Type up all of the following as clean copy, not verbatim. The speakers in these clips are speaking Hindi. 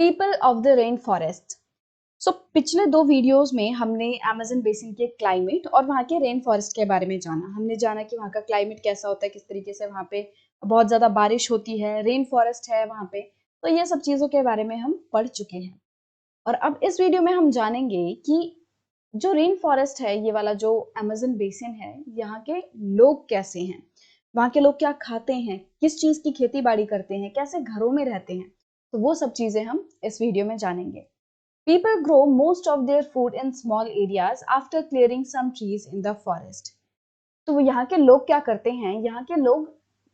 People of the rain forest. So पिछले 2 वीडियोस में हमने अमेज़न बेसिन के क्लाइमेट और वहाँ के रेन फॉरेस्ट के बारे में जाना। हमने जाना कि वहाँ का क्लाइमेट कैसा होता है, किस तरीके से वहाँ पे बहुत ज़्यादा बारिश होती है, रेन फॉरेस्ट है वहाँ पे। तो ये सब चीज़ों के बारे में हम पढ़ चुके हैं। और अब इस वीडियो में हम जानेंगे कि जो रेन फॉरेस्ट है, ये वाला जो अमेज़न बेसिन है, यहाँ के लोग कैसे हैं, वहाँ के लोग क्या खाते हैं, किस चीज़ की खेती बाड़ी करते हैं, कैसे घरों में रहते हैं। तो वो सब चीज़ें हम इस वीडियो में जानेंगे। People grow most of their food in small areas after clearing some trees in the forest. तो यहाँ के लोग क्या करते हैं, यहाँ के लोग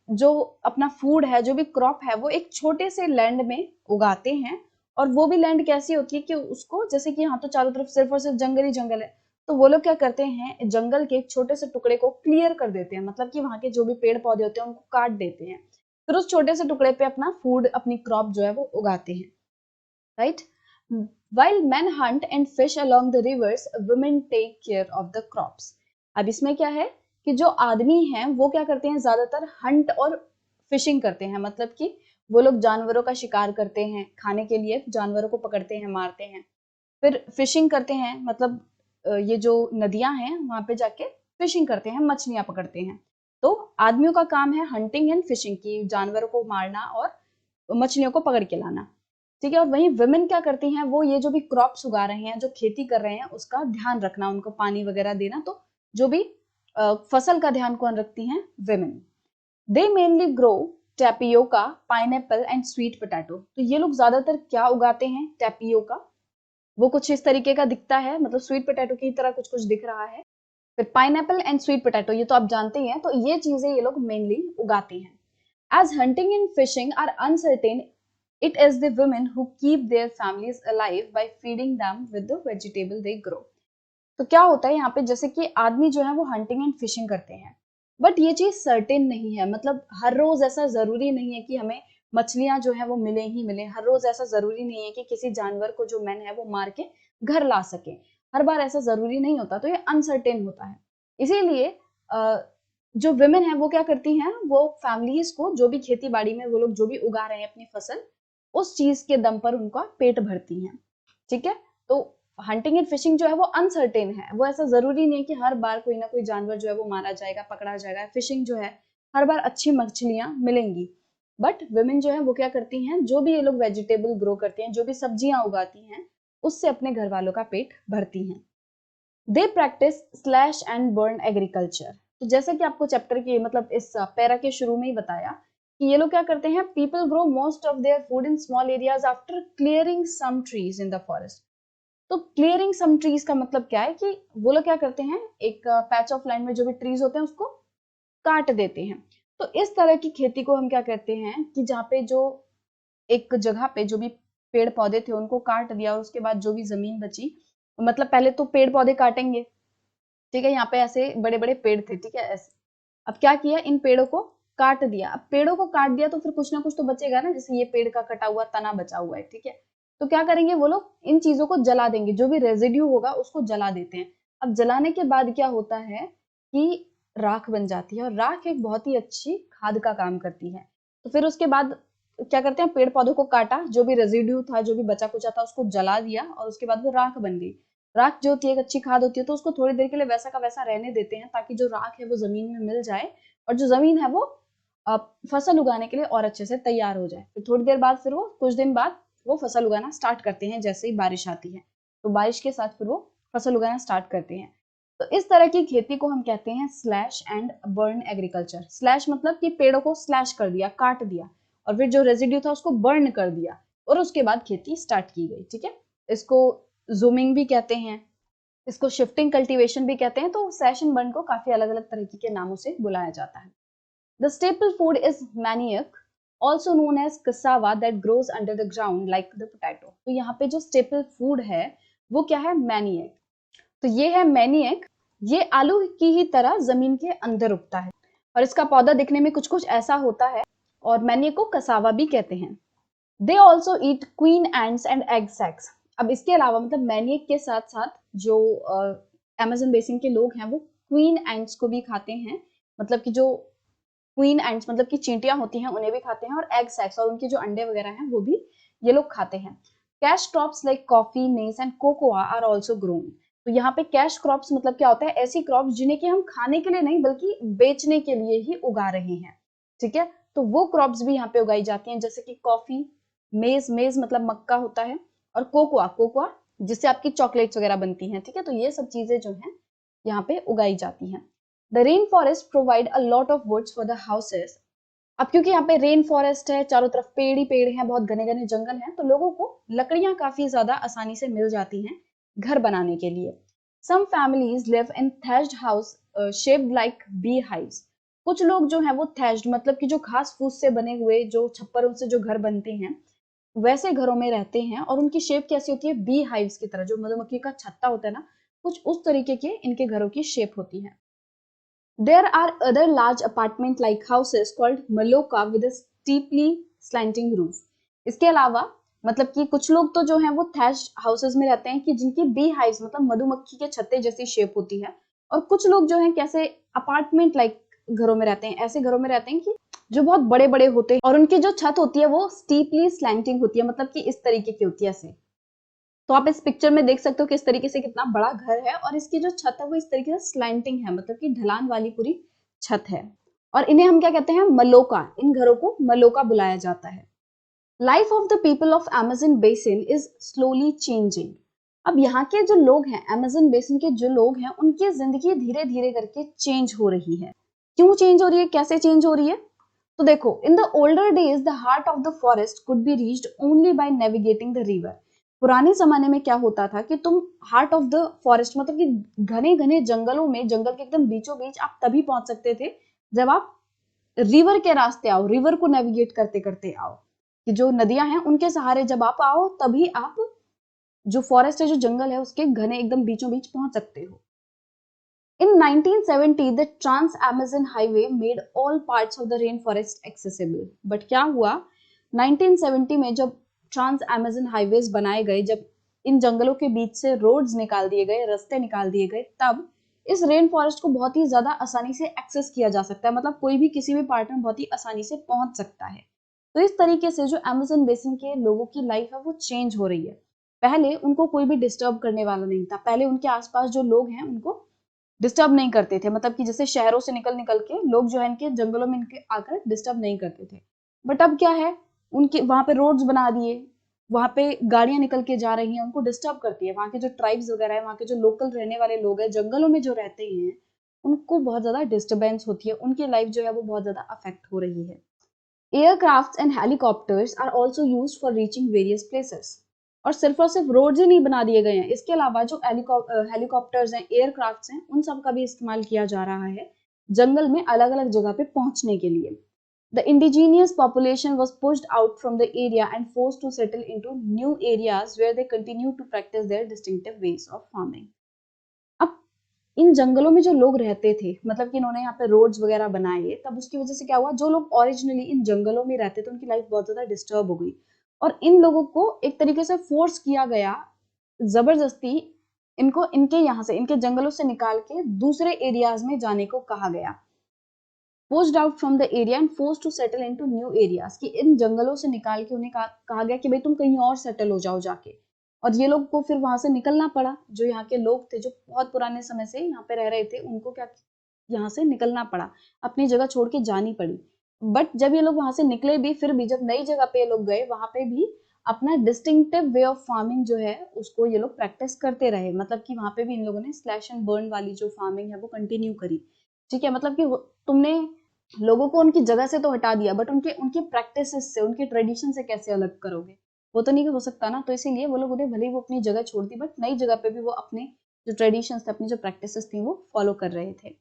जो अपना फूड है, जो भी क्रॉप है, वो एक छोटे से लैंड में उगाते हैं। और वो भी लैंड कैसी होती है कि उसको, जैसे कि यहाँ तो चारों तरफ सिर्फ और सिर्फ जंगल ही जंगल है, तो वो लोग क्या करते हैं, जंगल के एक छोटे से टुकड़े को क्लियर कर देते हैं। मतलब कि वहाँ के जो भी पेड़ पौधे होते हैं उनको काट देते हैं, फिर उस छोटे से टुकड़े पे अपना फूड, अपनी क्रॉप जो है वो उगाते हैं, right. While men hunt and fish along the rivers, women take care of the crops. अब इसमें क्या है कि जो आदमी हैं वो क्या करते हैं, ज्यादातर हंट और फिशिंग करते हैं। मतलब कि वो लोग जानवरों का शिकार करते हैं, खाने के लिए जानवरों को पकड़ते हैं, मारते हैं। फिर फिशिंग करते हैं, मतलब ये जो नदियां हैं वहां पे जाके फिशिंग करते हैं, मछलियां पकड़ते हैं। तो आदमियों का काम है हंटिंग एंड फिशिंग की, जानवरों को मारना और मछलियों को पकड़ के लाना, ठीक है। और वहीं वुमेन क्या करती हैं, वो ये जो भी क्रॉप्स उगा रहे हैं, जो खेती कर रहे हैं, उसका ध्यान रखना, उनको पानी वगैरह देना। तो जो भी फसल का ध्यान कौन रखती हैं, women. They mainly grow tapioca, pineapple and sweet potato. तो ये लोग ज्यादातर क्या उगाते हैं, टैपियोका, वो कुछ इस तरीके का दिखता है, मतलब स्वीट पोटैटो की तरह कुछ कुछ दिख रहा है। फिर पाइनएप्पल एंड स्वीट पोटैटो, ये तो आप जानते ही हैं। तो ये चीजें ये लोग मेनली उगाते हैं। As hunting and fishing are uncertain, it is the women who keep their families alive by feeding them with the vegetable they grow. तो क्या होता है यहाँ पे, जैसे कि आदमी जो है वो हंटिंग एंड फिशिंग करते हैं, बट ये चीज सर्टेन नहीं है। मतलब हर रोज ऐसा जरूरी नहीं है कि हमें मछलियां जो है वो मिले ही मिले। हर रोज ऐसा जरूरी नहीं है कि किसी जानवर को जो मैन है वो मार के घर ला सके। हर बार ऐसा जरूरी नहीं होता, तो ये अनसर्टेन होता है। इसीलिए जो वुमेन है वो क्या करती हैं, वो फैमिलीज को, जो भी खेती बाड़ी में वो लोग जो भी उगा रहे हैं अपनी फसल, उस चीज के दम पर उनका पेट भरती हैं, ठीक है। तो हंटिंग एंड फिशिंग जो है वो अनसर्टेन है, वो ऐसा जरूरी नहीं है कि हर बार कोई ना कोई जानवर जो है वो मारा जाएगा, पकड़ा जाएगा। फिशिंग जो है हर बार अच्छी मछलियां मिलेंगी। बट वुमेन जो है वो क्या करती हैं, जो भी ये लोग वेजिटेबल ग्रो करती हैं, जो भी सब्जियां उगाती हैं, उससे अपने घर वालों का पेट भरती हैं। They practice slash and burn agriculture. तो जैसे कि आपको चैप्टर के, मतलब इस पैरा के शुरू में ही बताया कि ये लोग क्या करते हैं, people grow most of their food in small areas after clearing some trees in the forest. तो क्लियरिंग सम ट्रीज का मतलब क्या है कि वो लोग क्या करते हैं, एक पैच ऑफ लैंड में जो भी ट्रीज होते हैं उसको काट देते हैं। तो इस तरह की खेती को हम क्या कहते हैं कि जहाँ पे जो एक जगह पे जो भी पेड़ पौधे थे उनको काट दिया, और उसके बाद जो भी जमीन बची, मतलब पहले तो पेड़ पौधे काटेंगे, ठीक है। यहाँ पे ऐसे बड़े बड़े पेड़ थे, ठीक है, ऐसे। अब क्या किया, इन पेड़ों को काट दिया। अब पेड़ों को काट दिया तो फिर कुछ ना कुछ तो बचेगा ना, जैसे ये पेड़ का कटा हुआ तना बचा हुआ है, ठीक है। तो क्या करेंगे वो लोग, इन चीजों को जला देंगे, जो भी रेजिड्यू होगा उसको जला देते हैं। अब जलाने के बाद क्या होता है कि राख बन जाती है, और राख एक बहुत ही अच्छी खाद का काम करती है। तो फिर उसके बाद क्या करते हैं, पेड़ पौधों को काटा, जो भी रेजिड्यू था, जो भी बचा कुचा था, उसको जला दिया, और उसके बाद वो राख बन गई। राख जो होती है एक अच्छी खाद होती है, तो उसको थोड़ी देर के लिए वैसा का वैसा रहने देते हैं, ताकि जो राख है वो जमीन में मिल जाए, और जो जमीन है वो फसल उगाने के लिए और अच्छे से तैयार हो जाए। फिर थोड़ी देर बाद, फिर वो कुछ दिन बाद वो फसल उगाना स्टार्ट करते हैं, जैसे ही बारिश आती है तो बारिश के साथ फिर वो फसल उगाना स्टार्ट करते हैं। तो इस तरह की खेती को हम कहते हैं slash and burn agriculture. Slash मतलब कि पेड़ों को स्लैश कर दिया, काट दिया, और फिर जो रेजिड्यू था उसको बर्न कर दिया, और उसके बाद खेती स्टार्ट की गई, ठीक है। इसको जूमिंग भी कहते हैं, इसको शिफ्टिंग कल्टीवेशन भी कहते हैं। तो स्लैश एंड बर्न को काफी अलग अलग तरीके के नामों से बुलाया जाता है। The staple food is maniac, also known as cassava that grows under the ground like the potato. तो यहाँ पे जो स्टेपल फूड है वो क्या है, मैनियक। तो ये है मैनियक, ये आलू की ही तरह जमीन के अंदर उगता है, और इसका पौधा दिखने में कुछ कुछ ऐसा होता है, और मैनियक को कसावा भी कहते हैं। They also eat queen ants and egg sacs. अब इसके अलावा, मतलब मैनियक के साथ साथ जो अमेज़न बेसिन के लोग हैं वो क्वीन एंड्स को भी खाते हैं। मतलब कि जो क्वीन एंड्स मतलब कि चींटियां होती हैं उन्हें भी खाते हैं, और एग सैक्स और उनके जो अंडे वगैरह हैं वो भी ये लोग खाते हैं। Cash crops like coffee, maize and cocoa are also grown. तो यहाँ पे कैश क्रॉप्स मतलब क्या होता है, ऐसी क्रॉप्स जिन्हें कि हम खाने के लिए नहीं बल्कि बेचने के लिए ही उगा रहे हैं, ठीक है। तो वो क्रॉप्स भी यहाँ पे उगाई जाती हैं, जैसे कि कॉफी, मेज, मेज मतलब मक्का होता है, और कोकोआ, कोकोआ जिससे आपकी चॉकलेट्स वगैरह बनती हैं, ठीक है। तो ये सब चीजें जो हैं यहाँ पे उगाई जाती हैं। The rain forest provide a lot of woods for the houses. अब क्योंकि यहाँ पे रेन फॉरेस्ट है, चारों तरफ पेड़ ही पेड़ हैं, बहुत घने घने जंगल हैं, तो लोगों को लकड़ियां काफी ज्यादा आसानी से मिल जाती हैं घर बनाने के लिए। Some families live in thatched house shaped like beehives. कुछ लोग जो हैं वो थैच्ड मतलब कि जो घास फूस से बने हुए जो छप्परों से जो घर बनते हैं वैसे घरों में रहते हैं, और उनकी शेप कैसी होती है, बी हाइव्स की तरह, जो मधुमक्खी का छत्ता होता है ना, कुछ उस तरीके के इनके घरों की शेप होती है। There are other large apartment-like houses called maloka with a steeply slanting roof. इसके अलावा मतलब कि कुछ लोग तो जो हैं वो थैच्ड हाउसेस में रहते हैं कि जिनकी बी हाइव्स मतलब मधुमक्खी के छत्ते जैसी शेप होती है, और कुछ लोग जो हैं कैसे अपार्टमेंट लाइक घरों में रहते हैं, ऐसे घरों में रहते हैं कि जो बहुत बड़े बड़े होते हैं और उनकी जो छत होती है वो स्टीपली स्लैंटिंग होती है, मतलब कि इस तरीके की होती है ऐसे। तो आप इस पिक्चर में देख सकते हो कि इस तरीके से कितना बड़ा घर है, और इसकी जो छत है वो इस तरीके से स्लैंटिंग है, मतलब कि ढलान वाली पूरी छत है। और इन्हें हम क्या कहते हैं, मलोका। इन घरों को मलोका बुलाया जाता है। Life of the people of Amazon basin is slowly changing. अब यहाँ के जो लोग हैं, अमेज़न बेसिन के जो लोग हैं, उनकी जिंदगी धीरे धीरे करके चेंज हो रही है। क्यों चेंज हो रही है, कैसे चेंज हो रही है? तो देखो, in the older days the heart of the forest could be reached only by navigating the river. पुराने जमाने में क्या होता था कि तुम हार्ट ऑफ द फॉरेस्ट मतलब कि घने घने जंगलों में, जंगल के एकदम बीचों बीच आप तभी पहुंच सकते थे जब आप रिवर के रास्ते आओ, रिवर को नेविगेट करते करते आओ, कि जो नदियां हैं उनके सहारे जब आप आओ तभी आप जो फॉरेस्ट है, जो जंगल है, उसके घने एकदम बीचों बीच पहुंच सकते हो। In 1970, the Trans-Amazon Highway made all parts of the rainforest accessible. But क्या हुआ 1970 में, जब ट्रांस अमेजन हाईवेज बनाए गए, जब इन जंगलों के बीच से रोड्स निकाल दिए गए, रास्ते निकाल दिए गए, तब इस रेन फॉरेस्ट को बहुत ही ज्यादा आसानी से एक्सेस किया जा सकता है, मतलब कोई भी किसी भी पार्ट में बहुत ही आसानी से पहुंच सकता है। तो इस तरीके से जो अमेजन बेसिन के लोगों की लाइफ है वो चेंज हो रही है। पहले उनको कोई भी डिस्टर्ब करने वाला नहीं था, पहले उनके आसपास जो लोग हैं उनको डिस्टर्ब नहीं करते थे, मतलब कि जैसे शहरों से निकल निकल के लोग जो है इनके जंगलों में इनके आकर डिस्टर्ब नहीं करते थे। बट अब क्या है, उनके वहां पे रोड्स बना दिए, वहां पे गाड़ियां निकल के जा रही हैं, उनको डिस्टर्ब करती है। वहां के जो ट्राइब्स वगैरह है, वहां के जो लोकल रहने वाले लोग हैं, जंगलों में जो रहते हैं, उनको बहुत ज्यादा डिस्टर्बेंस होती है, उनकी लाइफ जो है वो बहुत ज्यादा अफेक्ट हो रही है। Aircrafts and helicopters are also used for reaching various places. और सिर्फ रोड्स ही नहीं बना दिए गए हैं, इसके अलावा जो हेलीकॉप्टर्स हैं, एयरक्राफ्ट्स हैं, उन सब का भी इस्तेमाल किया जा रहा है जंगल में अलग अलग जगह पे पहुंचने के लिए। The indigenous population was pushed out from the area and forced to settle into new areas where they continue to practice their distinctive ways of farming. अब इन जंगलों में जो लोग रहते थे, मतलब कि इन्होंने यहाँ पे रोड्स वगैरह बनाए, तब उसकी वजह से क्या हुआ, जो लोग ओरिजिनली इन जंगलों में रहते थे उनकी लाइफ बहुत ज्यादा डिस्टर्ब हो गई, और इन लोगों को एक तरीके से फोर्स किया गया, जबरदस्ती इनको इनके यहाँ से, इनके जंगलों से निकाल के दूसरे एरियाज में जाने को कहा गया। Pushed out from the area and forced to settle into new areas, कि इन जंगलों से निकाल के उन्हें कहा गया कि भाई तुम कहीं और सेटल हो जाओ जाके। और ये लोग को फिर वहां से निकलना पड़ा, जो यहाँ के लोग थे जो बहुत पुराने समय से यहाँ पे रह रहे थे, उनको क्या यहाँ से निकलना पड़ा, अपनी जगह छोड़ के जानी पड़ी। बट जब ये लोग वहां से निकले भी, फिर भी जब नई जगह पे ये लोग गए, वहां पे भी अपना डिस्टिंक्टिव वे ऑफ फार्मिंग जो है उसको ये लोग प्रैक्टिस करते रहे, मतलब कि वहां पे भी इन लोगों ने स्लैश एंड बर्न वाली जो फार्मिंग है वो कंटिन्यू करी। ठीक है, मतलब कि तुमने लोगों को उनकी जगह से तो हटा दिया, बट उनके उनकी प्रैक्टिसेस से, उनके ट्रेडिशन से कैसे अलग करोगे, वो तो नहीं हो सकता ना। तो इसीलिए वो लोग, उन्हें भले ही वो अपनी जगह छोड़ दी, बट नई जगह पे भी वो अपने जो ट्रेडिशंस थे, अपनी जो प्रैक्टिसेस थी, वो फॉलो कर रहे थे।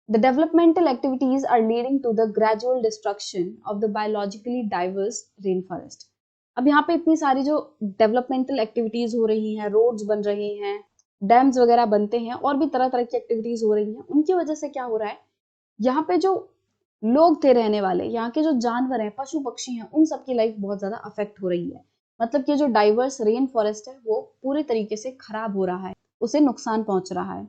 The developmental activities are leading to the gradual destruction of the biologically diverse rainforest. अब यहाँ पे इतनी सारी जो डेवलपमेंटल एक्टिविटीज हो रही हैं, रोड्स बन रही हैं, डैम्स वगैरह बनते हैं, और भी तरह तरह की एक्टिविटीज हो रही हैं, उनकी वजह से क्या हो रहा है, यहाँ पे जो लोग थे रहने वाले, यहाँ के जो जानवर हैं, पशु पक्षी हैं, उन सबकी लाइफ बहुत ज्यादा अफेक्ट हो रही है। मतलब कि जो डाइवर्स रेन फॉरेस्ट है वो पूरे तरीके से खराब हो रहा है, उसे नुकसान पहुंच रहा है।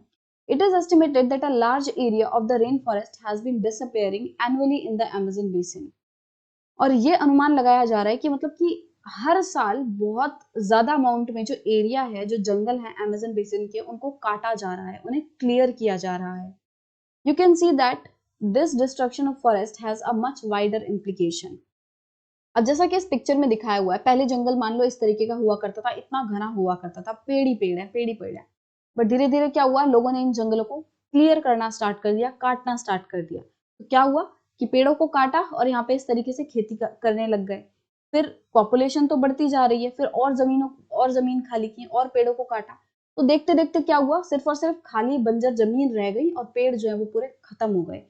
It is estimated that a large area of the rainforest has been disappearing annually in the Amazon basin. और ये अनुमान लगाया जा रहा है कि मतलब कि हर साल बहुत ज्यादा अमाउंट में जो एरिया है, जो जंगल है अमेजन बेसिन के, उनको काटा जा रहा है, उन्हें क्लियर किया जा रहा है। You can see that this destruction of forest has a much wider implication. अब जैसा कि इस पिक्चर में दिखाया हुआ है, पहले जंगल मान लो इस तरीके का हुआ करता था, इतना घना हुआ करता था, पेड़ ही पेड़ है, पेड़ ही पेड़ है। बट धीरे धीरे क्या हुआ, लोगों ने इन जंगलों को क्लियर करना स्टार्ट कर दिया, काटना स्टार्ट कर दिया। तो क्या हुआ कि पेड़ों को काटा और यहाँ पे इस तरीके से खेती करने लग गए। फिर पॉपुलेशन तो बढ़ती जा रही है, फिर और जमीन खाली की और पेड़ों को काटा। तो देखते देखते क्या हुआ, सिर्फ और सिर्फ खाली बंजर जमीन रह गई और पेड़ जो है वो पूरे खत्म हो गए।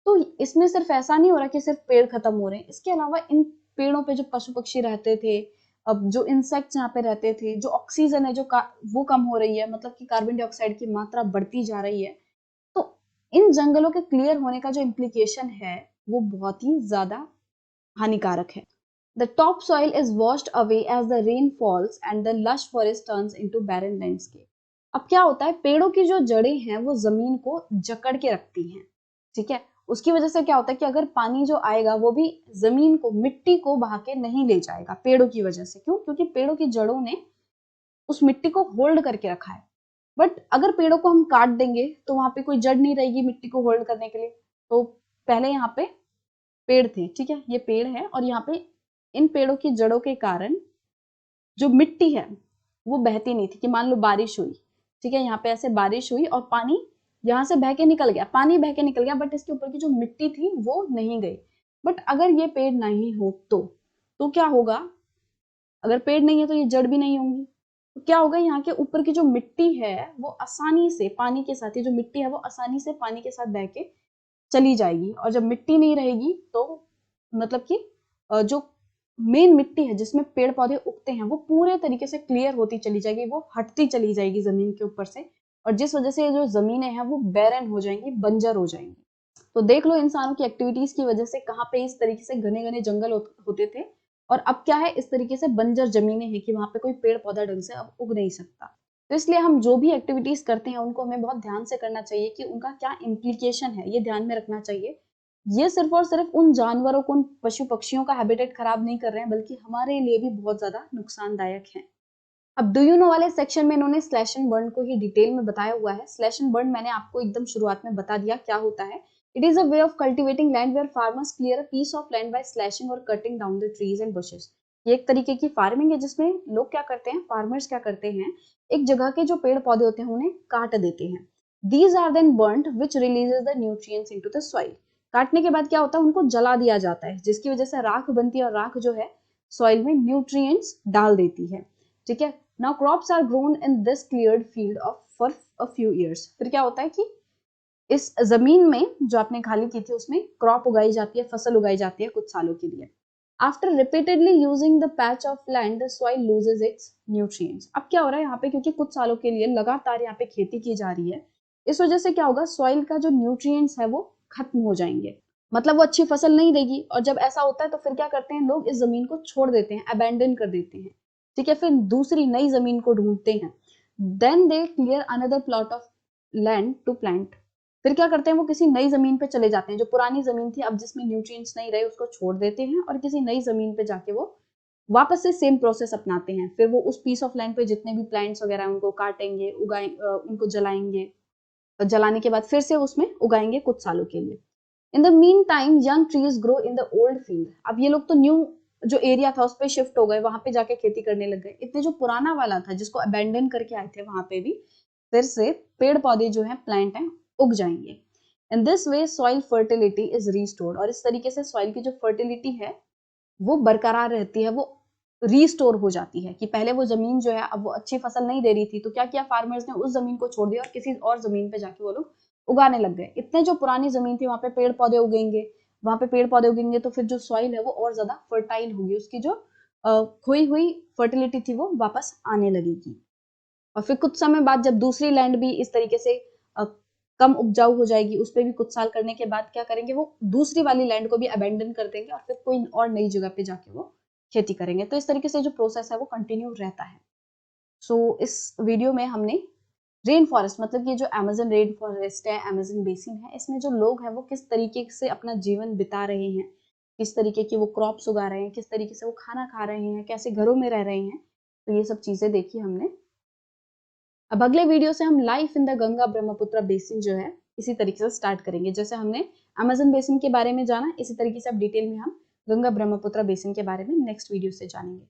तो इसमें सिर्फ ऐसा नहीं हो रहा कि सिर्फ पेड़ खत्म हो रहे हैं, इसके अलावा इन पेड़ों पे जो पशु पक्षी रहते थे, अब जो इंसेक्ट्स यहाँ पे रहते थे, जो ऑक्सीजन है वो कम हो रही है, मतलब कि कार्बन डाइऑक्साइड की मात्रा बढ़ती जा रही है। तो इन जंगलों के क्लियर होने का जो इम्प्लीकेशन है वो बहुत ही ज्यादा हानिकारक है। The top soil is washed away as the rain falls and the lush forest turns into barren landscape. अब क्या होता है, पेड़ों की जो जड़ें हैं वो जमीन को जकड़ के रखती हैं, ठीक है। उसकी वजह से क्या होता है कि अगर पानी जो आएगा वो भी जमीन को, मिट्टी को बहा के नहीं ले जाएगा, पेड़ों की वजह से। क्यों? क्योंकि पेड़ों की जड़ों ने उस मिट्टी को होल्ड करके रखा है। बट अगर पेड़ों को हम काट देंगे तो वहां पे कोई जड़ नहीं रहेगी मिट्टी को होल्ड करने के लिए। तो पहले यहाँ पे पेड़ थे, ठीक है, ये पेड़ है, और यहाँ पे इन पेड़ों की जड़ों के कारण जो मिट्टी है वो बहती नहीं थी। कि मान लो बारिश हुई, ठीक है, यहाँ पे ऐसे बारिश हुई और पानी यहाँ से बह के निकल गया, पानी बह के निकल गया, बट इसके ऊपर की जो मिट्टी थी वो नहीं गई। बट अगर ये पेड़ नहीं हो तो क्या होगा, अगर पेड़ नहीं है तो ये जड़ भी नहीं होंगी। तो क्या होगा, यहाँ के ऊपर की जो मिट्टी है वो आसानी से पानी के साथ, ही जो मिट्टी है वो आसानी से पानी के साथ बह के चली जाएगी। और जब मिट्टी नहीं रहेगी तो मतलब कि जो मेन मिट्टी है जिसमें पेड़ पौधे उगते हैं वो पूरे तरीके से क्लियर होती चली जाएगी, वो हटती चली जाएगी जमीन के ऊपर से। और जिस वजह से जो जमीनें हैं वो बैरन हो जाएंगी, बंजर हो जाएंगी। तो देख लो इंसानों की एक्टिविटीज की वजह से कहाँ पे इस तरीके से घने घने जंगल होते थे, और अब क्या है, इस तरीके से बंजर जमीनें हैं कि वहां पे कोई पेड़ पौधा ढंग से अब उग नहीं सकता। तो इसलिए हम जो भी एक्टिविटीज करते हैं उनको हमें बहुत ध्यान से करना चाहिए कि उनका क्या इम्प्लीकेशन है, ये ध्यान में रखना चाहिए। ये सिर्फ और सिर्फ उन जानवरों को, उन पशु पक्षियों का हैबिटेट खराब नहीं कर रहे हैं, बल्कि हमारे लिए भी बहुत ज्यादा नुकसानदायक है। अब डू यू नो वाले सेक्शन में इन्होंने स्लैश एंड बर्न को ही डिटेल में बताया हुआ है। स्लैश एंड बर्न मैंने आपको एकदम शुरुआत में बता दिया क्या होता है। It is a way of cultivating land where farmers clear a piece of land by slashing और cutting down the trees and bushes. ये एक तरीके की फार्मिंग है जिसमें लोग क्या करते हैं, फार्मर्स क्या करते हैं, एक जगह के जो पेड़ पौधे होते हैं उन्हें काट देते हैं। These are then burned which releases the nutrients into the soil. काटने के बाद क्या होता है, उनको जला दिया जाता है, जिसकी वजह से राख बनती है, और राख जो है सॉइल में न्यूट्रिएंट्स डाल देती है, ठीक है। Now crops are grown in this cleared field of for a few years. फिर क्या होता है कि इस जमीन में जो आपने खाली की थी उसमें क्रॉप उगाई जाती है, फसल उगाई जाती है कुछ सालों के लिए। After repeatedly using the patch of land, the soil loses its nutrients. अब क्या हो रहा है यहाँ पे, क्योंकि कुछ सालों के लिए लगातार यहाँ पे खेती की जा रही है, इस वजह से क्या होगा, सॉइल का जो न्यूट्रिएंट्स है वो खत्म हो जाएंगे, मतलब वो अच्छी फसल नहीं देगी। और जब ऐसा होता है तो फिर क्या करते हैं लोग, इस जमीन को छोड़ देते हैं, अबेंडन कर देते हैं, ठीक है, फिर दूसरी नई जमीन को ढूंढते हैं। Then they clear another plot of land to plant. फिर क्या करते हैं, वो किसी नई जमीन पे चले जाते हैं, जो पुरानी जमीन थी अब जिसमें न्यूट्रिएंट्स नहीं रहे उसको छोड़ देते हैं, और किसी नई जमीन पे जाके वो वापस से सेम प्रोसेस अपनाते हैं। फिर वो उस पीस ऑफ लैंड पे जितने भी प्लांट्स वगैरह हैं उनको काटेंगे, उनको जलाएंगे, और जलाने के बाद फिर से उसमें उगाएंगे कुछ सालों के लिए। In the mean time young trees grow in the old field. अब ये लोग तो न्यू जो एरिया था उस पर शिफ्ट हो गए, वहां पे जाके खेती करने लग गए। इतने जो पुराना वाला था जिसको अबेंडन करके आए थे वहां पे भी फिर से पेड़ पौधे जो है, प्लांट हैं, उग जाएंगे। In this way soil fertility is restored. और इस तरीके से सॉइल की जो फर्टिलिटी है वो बरकरार रहती है, वो रीस्टोर हो जाती है। कि पहले वो जमीन जो है अब वो अच्छी फसल नहीं दे रही थी, तो क्या किया फार्मर्स ने, उस जमीन को छोड़ दिया और किसी और जमीन पे जाके वो लोग उगाने लग गए। इतने जो पुरानी जमीन थी वहां पे पेड़ पौधे उगेंगे, वहां पे पेड़ पौधे उगेंगे तो फिर जो सॉइल है वो और ज्यादा फर्टाइल होगी, उसकी जो खोई हुई फर्टिलिटी थी वो वापस आने लगेगी। और फिर कुछ समय बाद जब दूसरी लैंड भी इस तरीके से कम उपजाऊ हो जाएगी, उस पर भी कुछ साल करने के बाद क्या करेंगे, वो दूसरी वाली लैंड को भी अबेंडन कर देंगे और फिर कोई और नई जगह पे जाके वो खेती करेंगे। तो इस तरीके से जो प्रोसेस है वो कंटिन्यू रहता है। सो इस वीडियो में हमने रेन फॉरेस्ट, मतलब ये जो अमेजन रेन फॉरेस्ट है, अमेजन बेसिन है, इसमें जो लोग हैं वो किस तरीके से अपना जीवन बिता रहे हैं, किस तरीके की वो क्रॉप्स उगा रहे हैं, किस तरीके से वो खाना खा रहे हैं, कैसे घरों में रह रहे हैं। तो ये सब चीज़ें देखी हमने। अब अगले वीडियो से हम life in the Ganga Brahmaputra basin जो है इसी तरीके से स्टार्ट करेंगे। जैसे हमने अमेज़न बेसिन के बारे में जाना, इसी तरीके से अब डिटेल में हम गंगा ब्रह्मपुत्र बेसिन के बारे में नेक्स्ट वीडियो से जानेंगे।